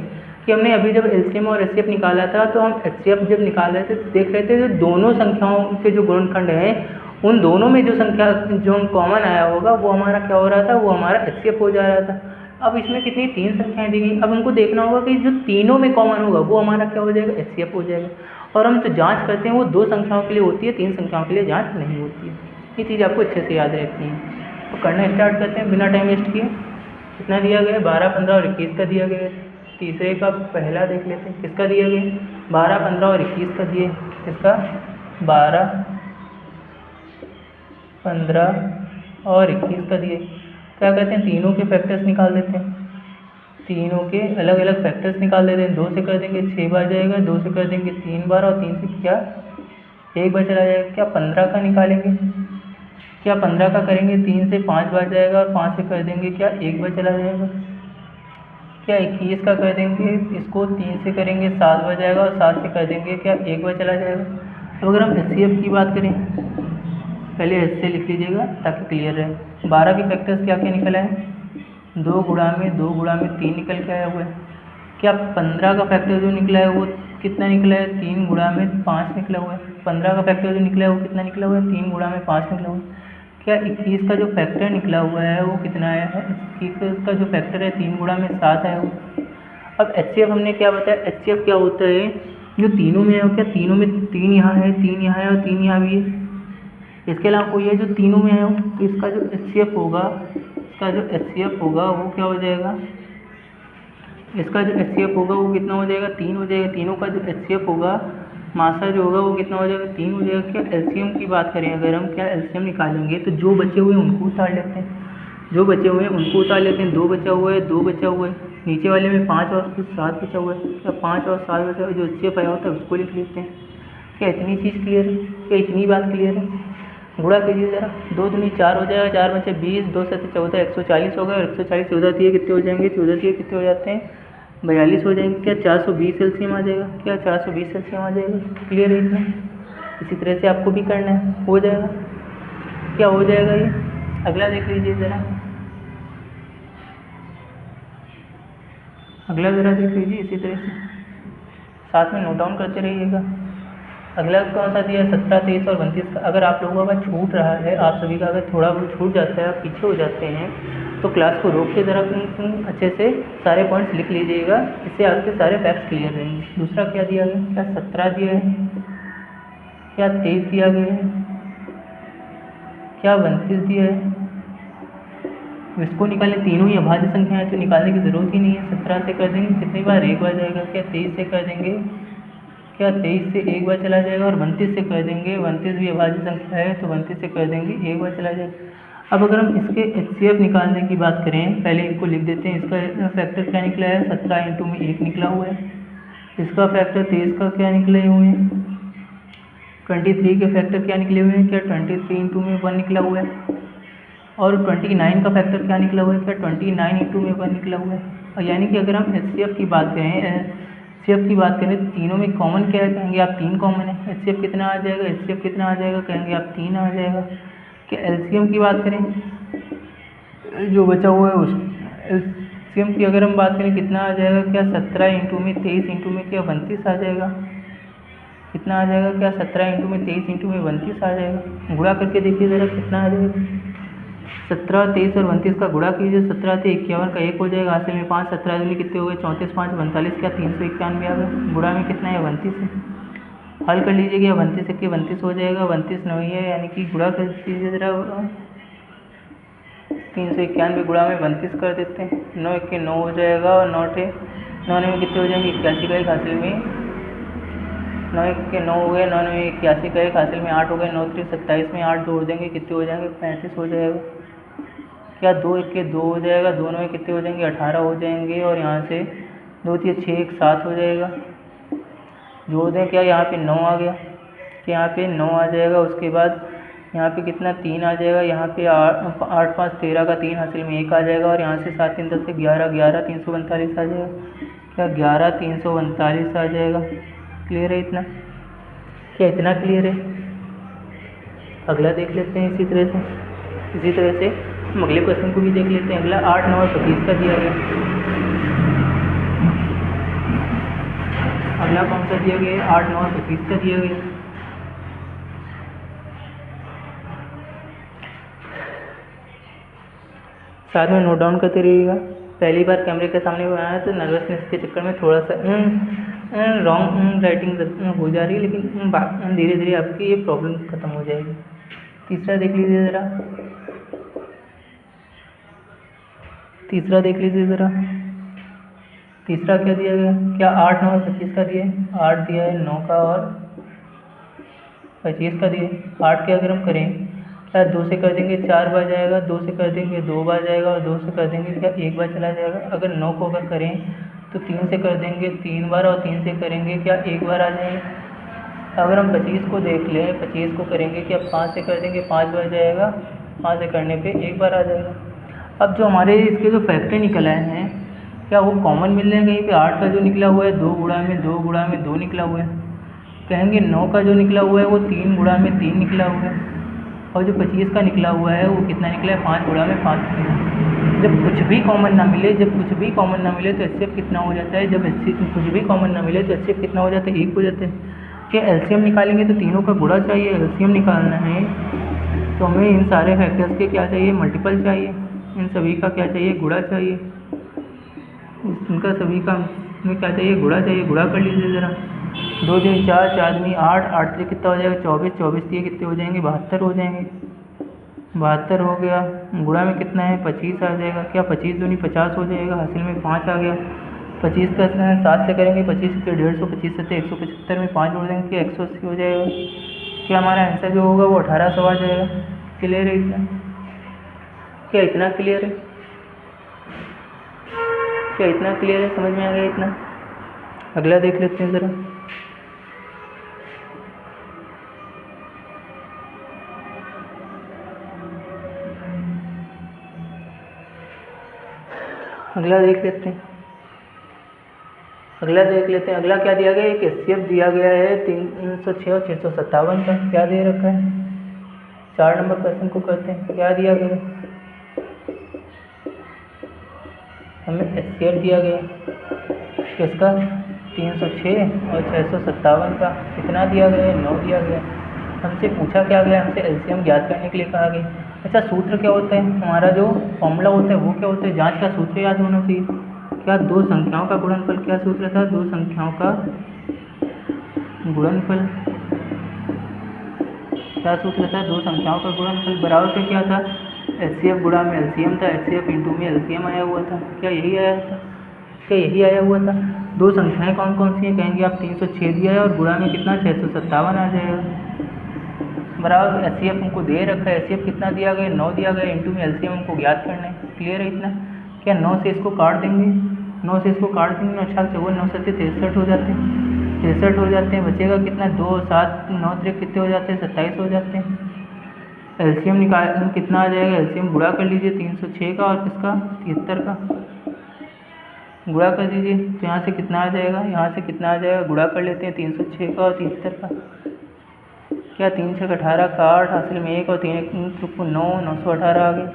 कि हमने अभी जब LCM और HCF निकाला था तो हम HCF जब निकाल रहे थे देख रहे थे जो दोनों संख्याओं के जो गुणनखंड हैं उन दोनों में जो संख्या जो कॉमन आया होगा वो हमारा क्या हो रहा था, वो हमारा HCF हो जा रहा था। अब इसमें कितनी 3 संख्याएं दी गई। अब हमको देखना होगा कि जो तीनों में कॉमन होगा वो हमारा क्या हो जाएगा, HCF हो जाएगा। और हम जो जांच करते हैं वो 2 संख्याओं के लिए होती है, 3 संख्याओं के लिए जांच नहीं होती है। ये चीज़ आपको अच्छे से याद रखनी है। तो करना स्टार्ट करते हैं बिना टाइम वेस्ट किए। कितना दिया गया, 12 15 और 21 का दिया गया है। तीसरे का पहला देख लेते हैं, किसका दिया गया, 12 15 और 21 का दिए, किसका 12 15 और 21 का दिए। क्या कहते हैं, तीनों के फैक्टर्स निकाल देते हैं, तीनों के अलग अलग फैक्टर्स निकाल देते हैं। 2 से कर देंगे 6 बार जाएगा, 2 से कर देंगे 3 बार, और 3 से क्या 1 बार चला जाएगा। क्या 15 का निकालेंगे, क्या 15 का करेंगे 3 से 5 बार जाएगा, और 5 से कर देंगे क्या 1 बार चला जाएगा। क्या 21 का कर देंगे, इसको 3 से करेंगे 7 बार जाएगा, और 7 से कर देंगे क्या 1 बार चला जाएगा। तो अगर हम HCF की बात करें, पहले एच से लिख लीजिएगा ताकि क्लियर रहे। 12 के फैक्टर्स क्या क्या निकल आए, 2 गुणा में 2 गुणा में 3 निकल के आया हुआ है। क्या 15 का फैक्टर जो निकला है वो कितना निकला है, 3 गुणा में 5 निकला हुआ है। 15 का फैक्टर जो निकला है वो कितना निकला हुआ है, 3 गुणा में 5 निकला हुआ है। क्या 21 का जो फैक्टर निकला हुआ है वो कितना आया है, 21 का जो फैक्टर है 3 गुणा में 7 आया हुआ। अब HCF हमने क्या बताया, HCF क्या होता है, जो तीनों में है, क्या तीनों में 3 यहाँ है, 3 यहाँ है और 3 यहाँ भी है। इसके अलावा कोई है जो तीनों में है, तो इसका जो HCF होगा, इसका जो HCF होगा वो क्या हो जाएगा, इसका जो HCF होगा वो कितना हो जाएगा, 3 हो जाएगा। तीनों का जो HCF होगा मासा जो होगा वो कितना हो जाएगा, 3 हो जाएगा। क्या LCM की बात करें अगर हम, क्या LCM निकालेंगे तो जो बचे हुए उनको उतार लेते हैं, जो बचे हुए हैं उनको उतार लेते हैं। 2 बचा हुआ है, 2 बचा हुआ है, नीचे वाले में 5 और फिर 7 बचा हुआ है। क्या 5 और 7 बचा हुआ है, जो HCF आया होता है उसको लिख लेते हैं। क्या इतनी चीज़ क्लियर है, क्या इतनी बात क्लियर है। गुणा कीजिए ज़रा, 2 दूनी 4 हो जाएगा, 4 बचे 20, 2 7 14, 140 होगा। 140 14 दिए कितने हो जाएंगे, 14 दिए कितने हो जाते हैं, 42 हो जाएंगे। क्या 420 LCM आ जाएगा, क्या 420 LCM आ जाएगा। क्लियर है इतना। इसी तरह से आपको भी करना है, हो जाएगा, क्या हो जाएगा ये। अगला देख लीजिए ज़रा, अगला ज़रा देख लीजिए इसी तरह से, साथ में नोट डाउन करते रहिएगा। अगला कौन सा दिया, 17 23 और 32 का। अगर आप लोगों का छूट रहा है, आप सभी का अगर थोड़ा बहुत छूट जाता है, आप पीछे हो जाते हैं, तो क्लास को रोक के ज़रा अच्छे से सारे पॉइंट्स लिख लीजिएगा, इससे आपके सारे फैक्ट्स क्लियर रहेंगे। दूसरा क्या दिया गया, क्या 17 दिया है, क्या 23 दिया गया है, क्या 32 दिया है। इसको निकालें, तीनों ही अभाज्य संख्या है तो निकालने की ज़रूरत ही नहीं है। 17 से कर देंगे कितनी बार, 1 बार जाएगा। क्या 23 से कर देंगे, क्या 23 से 1 बार चला जाएगा। और 32 से कर देंगे, 32 भी अभाज्य संख्या है तो 32 से कर देंगे 1 बार चला जाएगा। अब अगर हम इसके HCF निकालने की बात करें, पहले इनको लिख देते हैं। इसका फैक्टर क्या निकला है, 17 इंटू में 1 निकला हुआ है। इसका फैक्टर 23 का क्या निकले हुए हैं, 23 के फैक्टर क्या निकले हुए हैं, क्या 23 इंटू में 1 निकला हुआ है। और 29 का फैक्टर क्या निकला हुआ है, क्या 29 इंटू में 1 निकला हुआ है। और यानी कि अगर हम HCF की बात करें तो तीनों में कॉमन क्या है, कहेंगे आप 3 कॉमन है। HCF कितना आ जाएगा, HCF कितना आ जाएगा, कहेंगे आप 3 आ जाएगा। क्या LCM की बात करें, जो बचा हुआ है उस LCM की अगर हम बात करें कितना आ जाएगा, क्या 17 इंटू में 23 इंटू में क्या 32 आ जाएगा। कितना आ जाएगा, क्या 17 इंटू में 23 इंटू में 32 आ जाएगा। गुणा करके देखिए ज़रा कितना आ जाएगा। 17, 23 और 32 का गुणा कीजिए। 17 से 51 का 1 हो जाएगा, हासिल में 5, 17 दूनी कितने हो गए 34, 5 42, क्या 391 आ गया। गुणा में कितना है 32 है, हल कर लीजिएगा। 32 से 32 हो जाएगा, 32 नहीं है, यानी कि गुणा कर दीजिए ज़रा। 391 गुणा में 32 कर देते हैं, 9 1 9 हो जाएगा, और 9 में कितने हो जाएंगे 81 का 1, हासिल में 9 1 9 हो गए, 9 में 81 का 1, हासिल में 8 हो गए, 9 3 27 में 8 जोड़ देंगे कितने हो जाएंगे 35 हो जाएगा। क्या 2 1 2 हो जाएगा, दोनों में कितने हो जाएंगे 18 हो जाएंगे, और यहाँ से 2 3 6 1 7 हो जाएगा। जोड़ दें, क्या यहाँ पे 9 आ गया, कि यहाँ पे 9 आ जाएगा। उसके बाद यहाँ पे कितना 3 आ जाएगा, यहाँ पे 8 5 13 का 3, हासिल में 1 आ जाएगा, और यहाँ से 7 3 10 से 11 11 342 आ जाएगा। क्या 11 342 आ जाएगा। क्लियर है इतना, क्या इतना क्लियर है। अगला देख लेते हैं इसी तरह से हम अगले क्वेश्चन को भी देख लेते हैं। अगला 8 9 और 25 का दिया गया। अगला कौन सा दिया गया है, 8 9 और 25 का दिया गया। साथ में नोट डाउन करते रहिएगा। पहली बार कैमरे के सामने आया तो नर्वसनेस के चक्कर में थोड़ा सा रॉन्ग राइटिंग हो जा रही है, लेकिन धीरे धीरे आपकी ये प्रॉब्लम खत्म हो जाएगी। तीसरा देख लीजिए ज़रा, तीसरा क्या दिया गया, क्या 8 9 और 25 का दिया है। 8 दिया है, 9 का और 25 का दिया है। 8 के अगर हम करें, क्या 2 से कर देंगे 4 बार जाएगा, 2 से कर देंगे 2 बार जाएगा, और 2 से कर देंगे क्या 1 बार चला जाएगा। अगर 9 को अगर करें तो 3 से कर देंगे 3 बार, और 3 से करेंगे क्या 1 बार आ जाएगा। अगर हम 25 को देख लें, 25 को करेंगे क्या 5 से कर देंगे 5 बार जाएगा, 5 से करने पे 1 बार आ जाएगा। अब जो हमारे इसके जो फैक्टर निकल आए हैं, क्या वो कॉमन मिल रहे हैं कहीं पे। 8 का जो निकला हुआ है 2 गुणा में 2 निकला हुआ है। कहेंगे 9 का जो निकला हुआ है वो 3 गुणा में 3 निकला हुआ है, और जो 25 का निकला हुआ है वो कितना निकला है 5 गुणा में 5 निकला है। जब कुछ भी कॉमन ना मिले तो HCF कितना हो जाता है। जब कुछ भी कॉमन ना मिले तो HCF कितना हो जाता है 1 हो जाता है। क्या LCM निकालेंगे तो तीनों का गुणा चाहिए। LCM निकालना है तो हमें इन सारे फैक्टर्स के क्या चाहिए, मल्टीपल चाहिए। इन सभी का क्या चाहिए, गुणा चाहिए। इनका सभी का में क्या चाहिए, गुणा चाहिए। गुणा कर लीजिए ज़रा। 2 दूनी 4, 4 दूनी 8, 8 से कितना हो जाएगा 24, 24 से कितने हो जाएंगे 72 हो जाएंगे। 72 हो गया, गुणा में कितना है 25 आ जाएगा। क्या 25 दूनी 50 हो जाएगा, हासिल में 5 आ गया। 25 का 7 से करेंगे 25 से 150, 25 से 175 में 5 जोड़ देंगे, 180 हो जाएगा। क्या हमारा आंसर जो होगा वो 1800 आ जाएगा। क्लियर है इतना, क्या इतना क्लियर है, क्या इतना क्लियर है, समझ में आ गया इतना। अगला देख लेते हैं ज़रा। अगला देख लेते हैं। अगला क्या दिया गया है, एक HCF दिया गया है 306 और 657 का। क्या दे रखा है, 4 नंबर क्वेश्चन को करते हैं। क्या दिया गया, हमें HCF दिया गया किसका 306 और 657 का। कितना दिया गया है 9 दिया गया। हमसे पूछा क्या गया, हमसे LCM ज्ञात करने के लिए कहा गया। अच्छा, सूत्र क्या होता है, हमारा जो फॉर्मूला होता है वो क्या होता है, जांच का सूत्र याद होना चाहिए। क्या 2 संख्याओं का गुणनफल, क्या सूत्र था, 2 संख्याओं का गुणनफल। क्या सूत्र था, 2 संख्याओं का गुणनफल बराबर पे क्या था, HCF गुणा में LCM था। HCF इंटू में LCM आया हुआ था। क्या यही आया हुआ था। 2 संख्याएं कौन कौन सी हैं, कहेंगे आप 306 दिया है, और गुणा में कितना 657 आ जाएगा। बराबर HCF हमको दे रखा है, HCF कितना दिया गया 9 दिया गया, इंटू में LCM हमको ज्ञात करना है। क्लियर है इतना। क्या 9 से इसको काट देंगे, 9 से इसको काट देंगे, 9 6 4 9 7 63 हो जाते हैं, 63 हो जाते हैं। बचेगा कितना 2 7 9 3 कितने हो जाते हैं 27 हो जाते हैं। एलसीएम निकाल कितना आ जाएगा, एलसीएम गुणा कर लीजिए 306 का और किसका 73 का गुणा कर दीजिए। तो यहाँ से कितना आ जाएगा, यहाँ से कितना आ जाएगा, गुणा कर लेते हैं 306 का और 73 का। क्या 3 छः 18 का 8, हासिल में 1 और 3 9, 918 आ गए।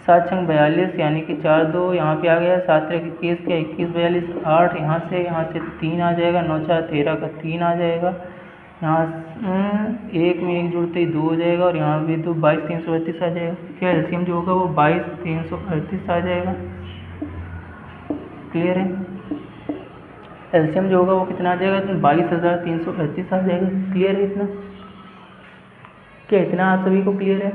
7 छंग 42 यानी कि 4 2 यहाँ पे आ गया। 7 3 21 क्या 21 42 8 यहाँ से 3 आ जाएगा। 9 4 13 का 3 आ जाएगा। यहाँ एक में एक जुड़ते ही 2 हो जाएगा और यहाँ भी तो 22 338 आ जाएगा। क्या एलसीएम जो होगा वो 22 338 आ जाएगा। क्लियर है, एलसीएम जो होगा वो कितना आ जाएगा, तो 22,338 आ जाएगा। क्लियर है इतना, क्या इतना आप सभी को क्लियर है?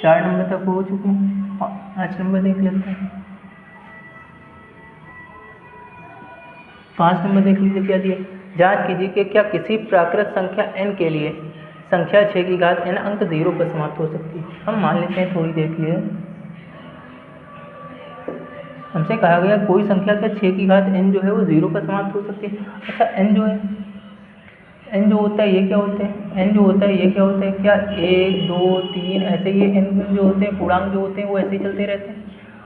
चार नंबर तक हो चुके हैं, 5 नंबर देख लेते हैं। 5 नंबर देख लीजिए क्या दिया। जांच कीजिए कि क्या किसी प्राकृत संख्या n के लिए संख्या 6 की घात n अंक 0 पर समाप्त हो सकती है। हम मान लेते हैं थोड़ी देर के लिए, हमसे कहा गया कोई संख्या क्या 6 की घात n जो है वो 0 पर समाप्त हो सकती है। अच्छा n जो है, n जो होता है ये क्या होता है, n जो होता है ये क्या होता है, क्या 1 2 3 ऐसे ये n जो होते हैं पूर्णांक जो होते हैं वो ऐसे ही चलते रहते हैं।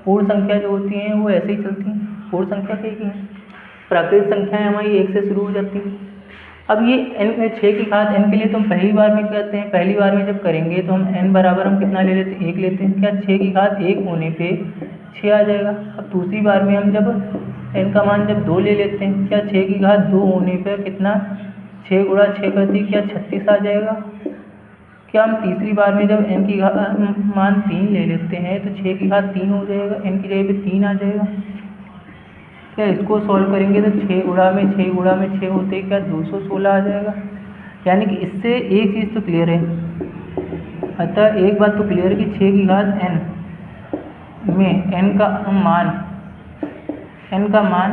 पूर्ण संख्या जो होती हैं वो ऐसे ही चलती हैं। पूर्ण संख्या क्या है, प्राकृतिक संख्याएं हमारी 1 से शुरू हो जाती हैं। अब ये n 6 की घात n के लिए तो हम पहली बार में कहते हैं, पहली बार में जब करेंगे तो हम n बराबर हम कितना ले लेते हैं, 1 लेते हैं। क्या 6 की घात 1 होने पे 6 आ जाएगा। अब दूसरी बार में हम जब n का मान जब 2 ले लेते हैं, क्या 6 की घात 2 होने पर कितना 6 गुणा 6 करती क्या 36 आ जाएगा। क्या हम तीसरी बार में जब n की मान 3 ले लेते हैं तो 6 की घात 3 हो जाएगा, n की जगह पे 3 आ जाएगा। क्या इसको सॉल्व करेंगे तो 6 गुणा में 6 होते ही क्या 216 आ जाएगा। यानी कि इससे एक चीज़ तो क्लियर है, अतः एक बात तो क्लियर है कि 6 की घात n में n का मान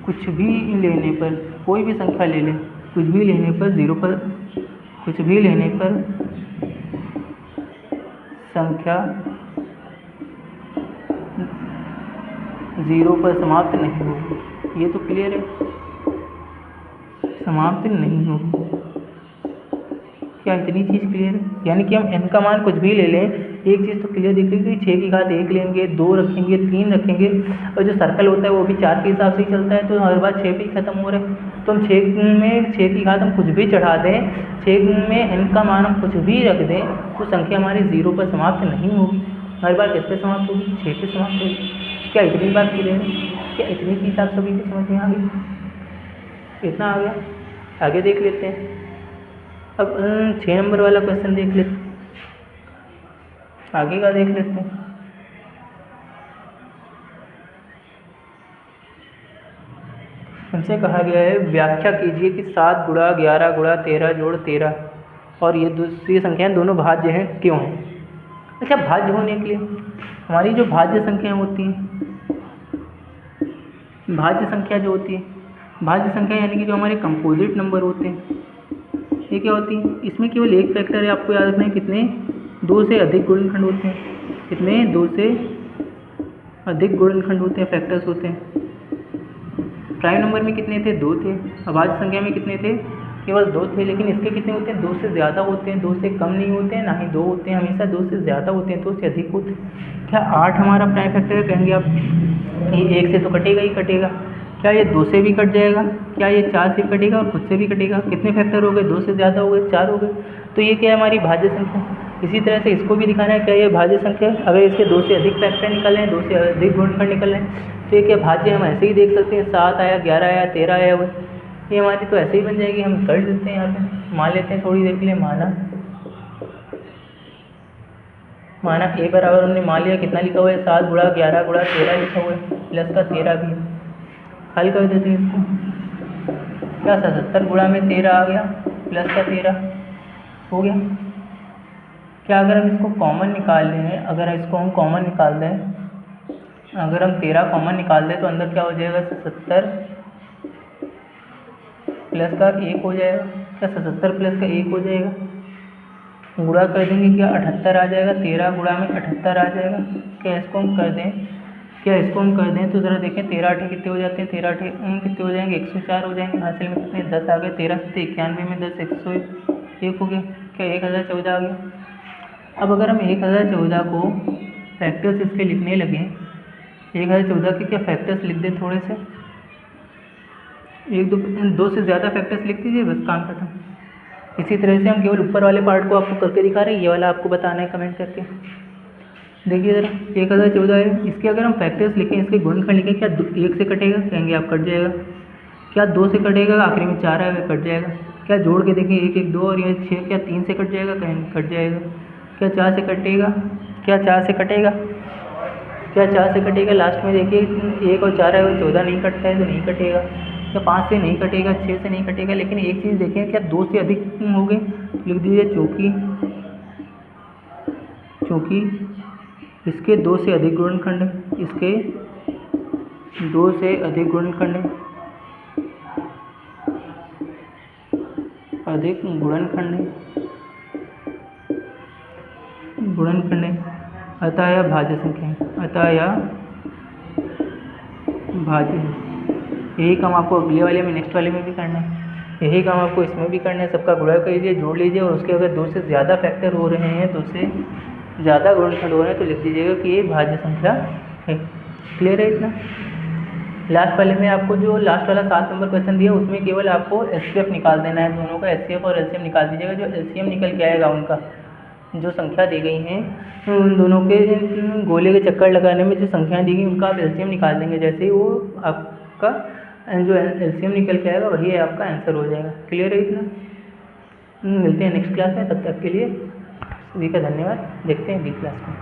कुछ भी लेने पर, कोई भी संख्या ले लें, कुछ भी लेने पर 0 पर, कुछ भी लेने पर संख्या 0 पर समाप्त नहीं होगी। ये तो क्लियर है, समाप्त नहीं होगी। क्या इतनी चीज़ क्लियर है? यानी कि हम n का मान कुछ भी ले लें, एक चीज़ तो क्लियर दिख रही है, 6 की घात 1 लेंगे, 2 रखेंगे, 3 रखेंगे और जो सर्कल होता है वो भी 4 के हिसाब से ही चलता है, तो हर बार 6 पे ही खत्म हो रहे हैं। तो हम 6 की घात हम कुछ भी चढ़ा दें, 6 में n का मान हम कुछ भी रख दें, तो संख्या हमारी 0 पर समाप्त नहीं होगी। हर बार किस पे समाप्त होगी, 6 पे समाप्त होगी। क्या इतनी बात क्लियर है? क्या इतनी चीज़ आप सभी को समझ में आ गई? इतना आ गया, आगे देख लेते हैं। अब 6 नंबर वाला क्वेश्चन देख लेते हैं, आगे का देख लेते हैं। हमसे कहा गया है व्याख्या कीजिए कि 7 गुणा 11 गुणा 13 जोड़ 13 और ये दूसरी संख्याएं दोनों भाज्य हैं, क्यों हैं। अच्छा, भाज्य होने के लिए हमारी जो भाज्य संख्याएं होती हैं, भाज्य संख्या जो होती है, भाज्य संख्या यानी कि जो हमारे कंपोजिट नंबर होते हैं, ये क्या होती है, इसमें केवल एक फैक्टर है, आपको याद रखना है कितने 2 से अधिक गुणनखंड होते हैं, कितने 2 से अधिक गुणनखंड होते हैं, फैक्टर्स होते हैं। प्राइम नंबर में कितने थे, 2 थे। अभाज्य संख्या में कितने थे, केवल 2 थे। लेकिन इसके कितने होते हैं, 2 से ज़्यादा होते हैं, 2 से कम नहीं होते हैं, ना ही 2 होते हैं, हमेशा 2 से ज़्यादा होते हैं, 2 से अधिक होते हैं। क्या 8 हमारा प्राइम फैक्टर है, कहेंगे आप ये 1 से तो कटेगा ही कटेगा। क्या ये 2 से भी कट जाएगा, क्या ये 4 से भी कटेगा और खुद से भी कटेगा। कितने फैक्टर हो गए, 2 से ज़्यादा हो गए, 4 हो गए। तो ये क्या है, हमारी भाज्य संख्या। इसी तरह से इसको भी दिखाना है, क्या ये भाज्य संख्या है। अगर इसके 2 से अधिक फैक्टर निकल हैं, 2 से अधिक गुणनखंड निकल हैं, तो ये क्या भाज्य हम ऐसे ही देख सकते हैं। 7 आया, 11 आया, 13 आया, वो ये हमारी तो ऐसे ही बन जाएगी। हम कर देते हैं, यहाँ पे मान लेते हैं थोड़ी देर के लिए। माना ए बराबर हमने मान लिया, कितना लिखा हुआ है, 7 गुणा 11 गुणा 13 लिखा हुआ है, प्लस का 13 भी है। हल कर देते हैं इसको, क्या 77 गुणा में 13 आ गया, प्लस का 13 हो गया। क्या अगर हम इसको कॉमन निकाल लें, अगर इसको हम कॉमन निकाल दें, अगर हम 13 कॉमन निकाल दें तो अंदर क्या हो जाएगा, 77 प्लस का 1 हो जाएगा। क्या 77 प्लस का 1 हो जाएगा, गुणा कर देंगे, क्या 78 आ जाएगा। 13 गुणा में 78 आ जाएगा। क्या इसको हम कर दें क्या इसको हम कर दें तो ज़रा देखें, 13 8 कितने हो जाते हैं, 13 8 कितने हो जाएंगे, 104 हो जाएंगे। हासिल में कितने 10 आ गए, 13 से 91 में 10 101 हो गया। क्या 1014 आ गया। अब अगर हम 1014 को फैक्टर्स इसके लिखने लगे, 1014 के क्या फैक्टर्स लिख दें थोड़े से, एक दो से ज़्यादा फैक्टर्स लिख दीजिए, बस काम खत्म। इसी तरह से हम केवल ऊपर वाले पार्ट को आपको करके दिखा रहे हैं, ये वाला आपको बताना है कमेंट करके। देखिए ज़रा 1014 है, इसके अगर हम फैक्टर्स लिखें, इसके गुणनखंड लिखें, क्या 1 से कटेगा, कहेंगे आप कट जाएगा। क्या 2 से कटेगा, आखिरी में 4 है वह कट जाएगा। क्या जोड़ के देखें 1 1 2 और ये 6, क्या 3 से कट जाएगा, कहेंगे कट जाएगा। क्या 4 से कटेगा, क्या 4 से कटेगा, क्या 4 से कटेगा। लास्ट में देखिए 1 और 4 है, वो 14 नहीं कटता है तो नहीं कटेगा। क्या 5 से नहीं कटेगा, 6 से नहीं कटेगा। लेकिन एक चीज़ देखें, क्या 2 से अधिक हो गए, लिख दीजिए चूँकि इसके 2 से अधिक गुणनखंड है, इसके 2 से अधिक गुणनखंड है, अधिक गुणनखंड है, अतः यह भाज्य संख्या है, अतः यह भाज्य है। यही काम आपको अगले वाले में, नेक्स्ट वाले में भी करना है, यही काम आपको इसमें भी करना है। सबका गुणा कीजिए, जोड़ लीजिए, और उसके अगर 2 से ज़्यादा फैक्टर हो रहे हैं, 2 से ज़्यादा गुणनखंड हो रहे हैं, तो लिख दीजिएगा कि ये भाज्य संख्या है। क्लियर है इतना। लास्ट वाले में आपको जो लास्ट वाला 7 नंबर क्वेश्चन दिया, उसमें केवल आपको एचसीएफ निकाल देना है, दोनों का एचसीएफ और एलसीएम निकाल दीजिएगा। जो एलसीएम निकल के आएगा, उनका जो संख्या दी गई हैं, उन दोनों के गोले के चक्कर लगाने में जो संख्याएं दी गई, उनका आप एलसीएम निकाल देंगे। जैसे ही वो आपका जो एलसीएम निकल के आएगा, वही आपका आंसर हो जाएगा। क्लियर है इतना। मिलते हैं नेक्स्ट क्लास में, तब तक के लिए सभी का धन्यवाद। देखते हैं अगली क्लास में।